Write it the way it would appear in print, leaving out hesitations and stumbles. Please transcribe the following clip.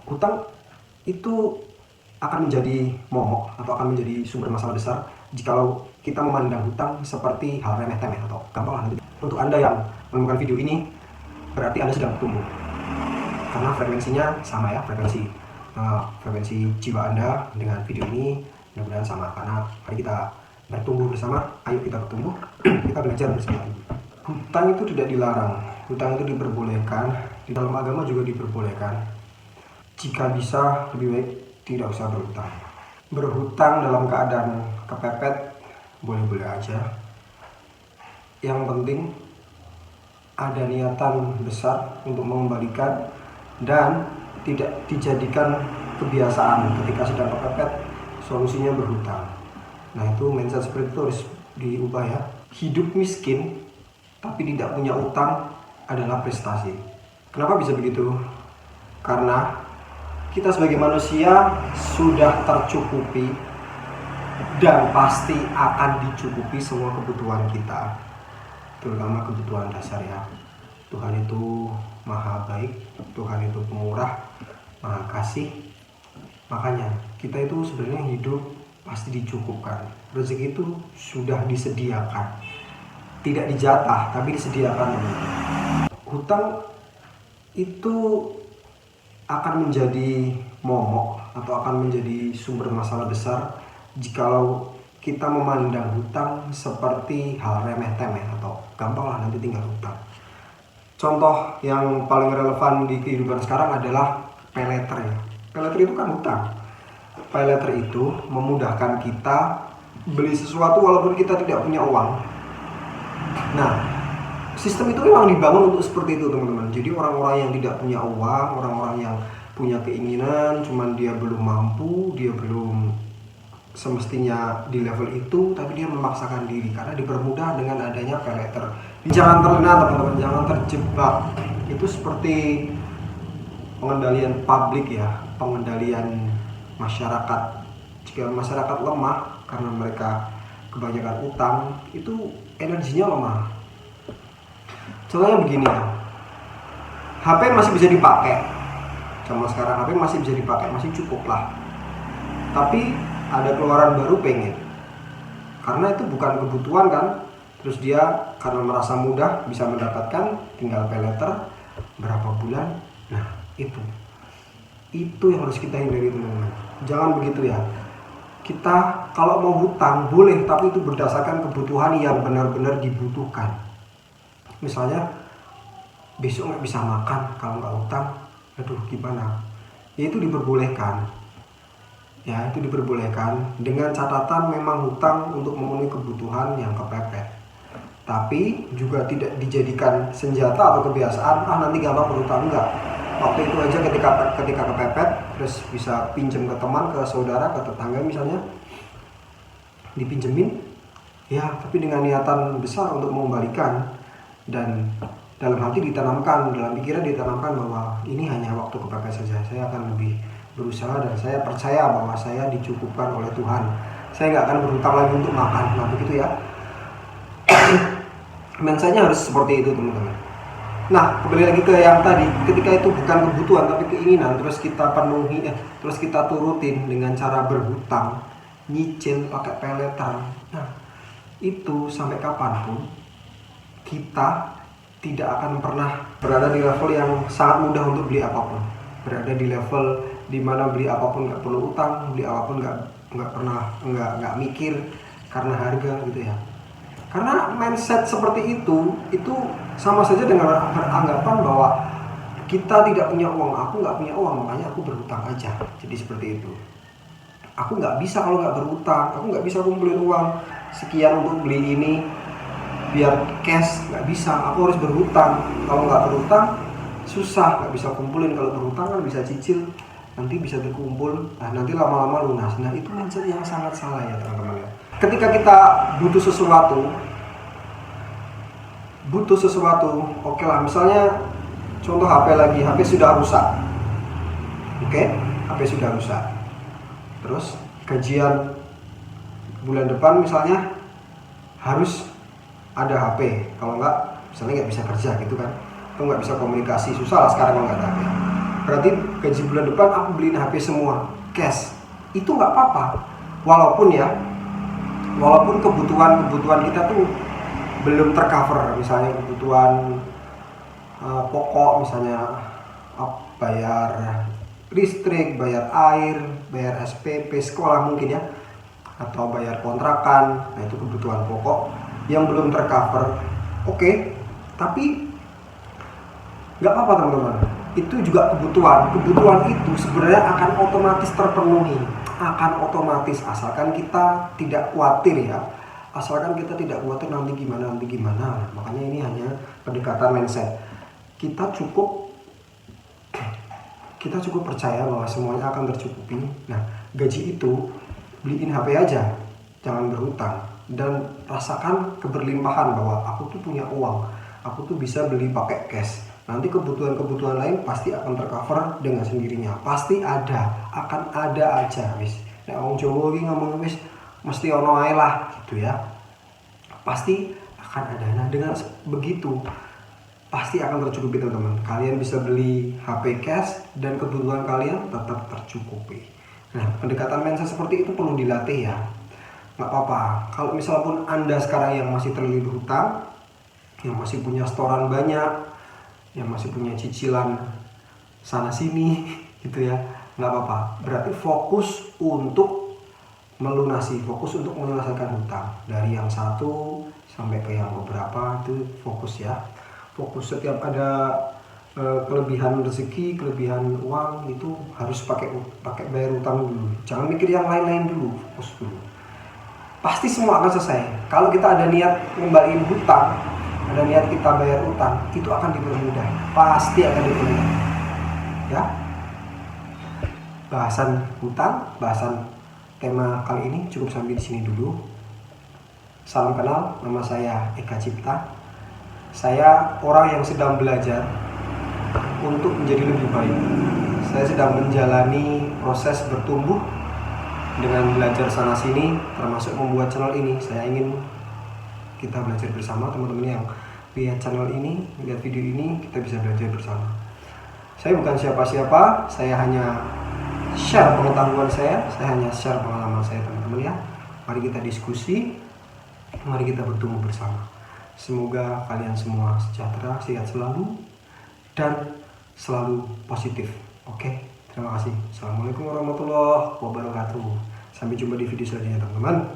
Hutang itu akan menjadi momok atau akan menjadi sumber masalah besar jikalau kita memandang hutang seperti hal remeh-temeh atau gampang lah nanti. Untuk Anda yang menemukan video ini, berarti Anda sedang bertumbuh. Karena frekuensinya sama ya, frekuensi jiwa Anda dengan video ini mudah-mudahan sama. Karena mari kita bertumbuh bersama, ayo kita bertumbuh, kita belajar bersama. Hutang itu tidak dilarang, hutang itu diperbolehkan, di dalam agama juga diperbolehkan. Jika bisa, lebih baik tidak usah berhutang. Berhutang dalam keadaan kepepet boleh-boleh aja. Yang penting ada niatan besar untuk mengembalikan dan tidak dijadikan kebiasaan ketika sedang kepepet solusinya berhutang. Nah, itu mindset seperti itu harus diubah ya. Hidup miskin tapi tidak punya utang adalah prestasi. Kenapa bisa begitu? Karena kita sebagai manusia sudah tercukupi dan pasti akan dicukupi semua kebutuhan kita, terutama kebutuhan dasar ya. Tuhan itu maha baik, Tuhan itu pemurah, maha kasih. Makanya kita itu sebenarnya hidup pasti dicukupkan. Rezeki itu sudah disediakan, tidak dijatah tapi disediakan. Hutang itu akan menjadi momok atau akan menjadi sumber masalah besar jikalau kita memandang hutang seperti hal remeh-temeh atau gampang lah nanti tinggal hutang. Contoh yang paling relevan di kehidupan sekarang adalah paylater ya. Paylater itu kan hutang. Paylater itu memudahkan kita beli sesuatu walaupun kita tidak punya uang. Nah, sistem itu memang dibangun untuk seperti itu teman-teman. Jadi orang-orang yang tidak punya uang, orang-orang yang punya keinginan, cuman dia belum mampu, dia belum semestinya di level itu, tapi dia memaksakan diri karena dipermudah dengan adanya paylater. Jangan terlena teman-teman, jangan terjebak. Itu seperti pengendalian publik ya, pengendalian masyarakat. Jika masyarakat lemah karena mereka kebanyakan utang, itu energinya lemah. Contohnya begini ya, HP masih bisa dipakai. Sama sekarang HP masih bisa dipakai, masih cukup lah. Tapi ada keluaran baru pengen. Karena itu bukan kebutuhan kan. Terus dia karena merasa mudah bisa mendapatkan, tinggal paylater berapa bulan. Nah, itu yang harus kita hindari teman-teman. Jangan begitu ya. Kita kalau mau hutang boleh, tapi itu berdasarkan kebutuhan yang benar-benar dibutuhkan. Misalnya besok nggak bisa makan kalau nggak hutang, aduh gimana? Ya itu diperbolehkan. Ya itu diperbolehkan dengan catatan memang hutang untuk memenuhi kebutuhan yang kepepet. Tapi juga tidak dijadikan senjata atau kebiasaan. Nanti gampang berhutang, enggak. Waktu itu aja ketika kepepet, terus bisa pinjam ke teman, ke saudara, ke tetangga misalnya, dipinjemin. Ya tapi dengan niatan besar untuk mengembalikan. Dan dalam hati ditanamkan, dalam pikiran ditanamkan bahwa ini hanya waktu kepepet saja. Saya akan lebih berusaha dan saya percaya bahwa saya dicukupkan oleh Tuhan. Saya nggak akan berhutang lagi untuk makan. Nah begitu ya. Mindsetnya harus seperti itu teman-teman. Nah kembali lagi ke yang tadi, ketika itu bukan kebutuhan tapi keinginan, terus kita penuhi, terus kita turutin dengan cara berhutang, nyicil pakai paylater. Nah itu sampai kapanpun kita tidak akan pernah berada di level yang sangat mudah untuk beli apapun. Berada di level dimana beli apapun nggak perlu utang, beli apapun nggak mikir karena harga gitu ya. Karena mindset seperti itu sama saja dengan beranggapan bahwa kita tidak punya uang. Aku nggak punya uang, makanya aku berhutang aja. Jadi seperti itu. Aku nggak bisa kalau nggak berhutang. Aku nggak bisa kumpulin uang sekian untuk beli ini biar cash, nggak bisa. Aku harus berhutang. Kalau nggak berhutang susah, nggak bisa kumpulin. Kalau berhutang kan bisa cicil, nanti bisa terkumpul. Nah nanti lama-lama lunas. Nah itu mindset yang sangat salah ya teman-teman ya. Ketika kita butuh sesuatu, oke lah, misalnya contoh HP sudah rusak. Oke, HP sudah rusak. Terus gajian bulan depan misalnya harus ada HP, kalau enggak misalnya nggak bisa kerja gitu kan, atau nggak bisa komunikasi, susah lah sekarang kalau nggak ada HP. Berarti gaji bulan depan aku beliin HP semua cash. Itu nggak apa-apa. Walaupun kebutuhan kita tuh belum tercover, misalnya kebutuhan pokok, misalnya bayar listrik, bayar air, bayar SPP sekolah mungkin ya, atau bayar kontrakan. Nah itu kebutuhan pokok yang belum tercover. Oke, tapi nggak apa-apa teman-teman, itu juga kebutuhan itu sebenarnya akan otomatis terpenuhi, akan otomatis, asalkan kita tidak khawatir ya, nanti gimana. Makanya ini hanya pendekatan mindset. Kita cukup percaya bahwa semuanya akan tercukupi. Nah gaji itu beliin HP aja, jangan berhutang, dan rasakan keberlimpahan bahwa aku tuh punya uang, aku tuh bisa beli pakai cash. Nanti kebutuhan lain pasti akan tercover dengan sendirinya, pasti akan ada aja wis. Nek wong Jawa iki ngomong wis mesti ono ae lah gitu ya. Pasti akan ada. Nah dengan begitu pasti akan tercukupi teman-teman. Kalian bisa beli HP cash dan kebutuhan kalian tetap tercukupi. Nah pendekatan mindset seperti itu perlu dilatih ya. Nggak apa-apa kalau misal pun Anda sekarang yang masih terlilit hutang, yang masih punya setoran banyak, yang masih punya cicilan sana sini gitu ya, nggak apa-apa. Berarti fokus untuk menyelesaikan hutang dari yang satu sampai ke yang beberapa, itu fokus ya. Fokus setiap ada kelebihan rezeki, kelebihan uang itu harus pakai bayar hutang dulu. Jangan mikir yang lain-lain dulu, fokus dulu. Pasti semua akan selesai. Kalau kita ada niat ngembaliin hutang, ada niat kita bayar utang, itu akan dipermudah, pasti akan dipermudah ya. Bahasan tema kali ini cukup sampai di sini dulu. Salam kenal, nama saya Eka Cipta. Saya orang yang sedang belajar untuk menjadi lebih baik. Saya sedang menjalani proses bertumbuh dengan belajar sana sini, termasuk membuat channel ini. Saya ingin kita belajar bersama, teman-teman yang lihat channel ini, lihat video ini, kita bisa belajar bersama. Saya bukan siapa-siapa, saya hanya share pengetahuan saya hanya share pengalaman saya teman-teman ya. Mari kita diskusi, mari kita bertumbuh bersama. Semoga kalian semua sejahtera, sehat selalu, dan selalu positif. Oke, terima kasih. Assalamualaikum warahmatullahi wabarakatuh. Sampai jumpa di video selanjutnya teman-teman.